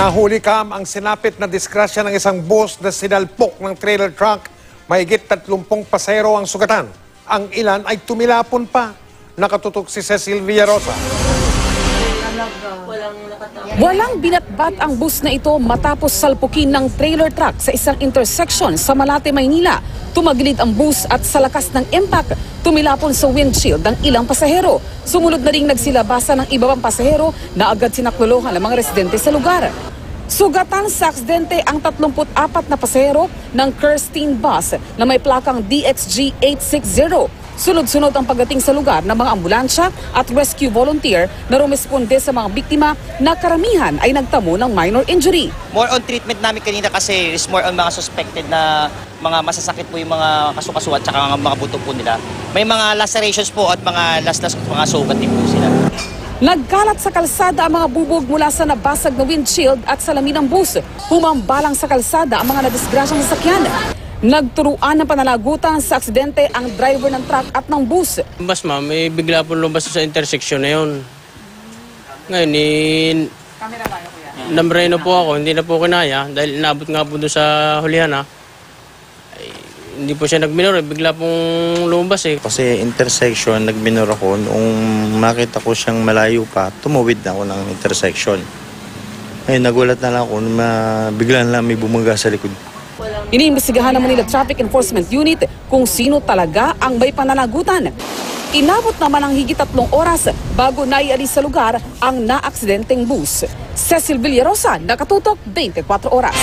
Nahuli kam ang sinapit na disgrasya ng isang bus na sinalpok ng trailer truck. Mahigit 30 pasahero ang sugatan. Ang ilan ay tumilapon pa. Nakatutok si Cecil Villarosa. Walang binatbat ang bus na ito matapos salpukin ng trailer truck sa isang intersection sa Malate, Maynila. Tumagilid ang bus at sa lakas ng impact, tumilapon sa windshield ng ilang pasahero. Sumunod na ring nagsilabasa ng iba pang pasahero na agad sinaklolohan ng mga residente sa lugar. Sugatan sa aksidente ang 34 na pasahero ng Kirstein bus na may plakang DXG 860. Sunod-sunod ang pagdating sa lugar ng mga ambulansya at rescue volunteer na rumisponde sa mga biktima na karamihan ay nagtamo ng minor injury. More on treatment namin kanina kasi is more on mga suspected na mga masasakit po yung mga kasukasuan at saka mga buto po nila. May mga lacerations po at mga mga sugat din po sila. Nagkalat sa kalsada ang mga bubog mula sa nabasag na windshield at salamin ng bus. Humambalang sa kalsada ang mga nadisgrasyang sasakyan. Nagturuan ng panalagutan sa aksidente ang driver ng truck at ng bus. Bas ma'am, may bigla po lumabas sa intersection na yun. Ngayon, namreno po ako, hindi na po kinaya dahil inabot nga po doon sa hulihan ha. Ay, hindi po siya nagminor, bigla pong lumabas eh. Kasi intersection, nagminor ako, nung makita ko siyang malayo pa, tumawid na ako ng intersection. Ay, nagulat na lang ako, bigla na lang may bumangga sa likod. Iniimbestigahan ng Manila Traffic Enforcement Unit kung sino talaga ang may pananagutan. Inabot naman ang higit 3 oras bago naialis sa lugar ang naaksidenteng bus. Cecil Villarosa, Nakatutok, 24 Oras.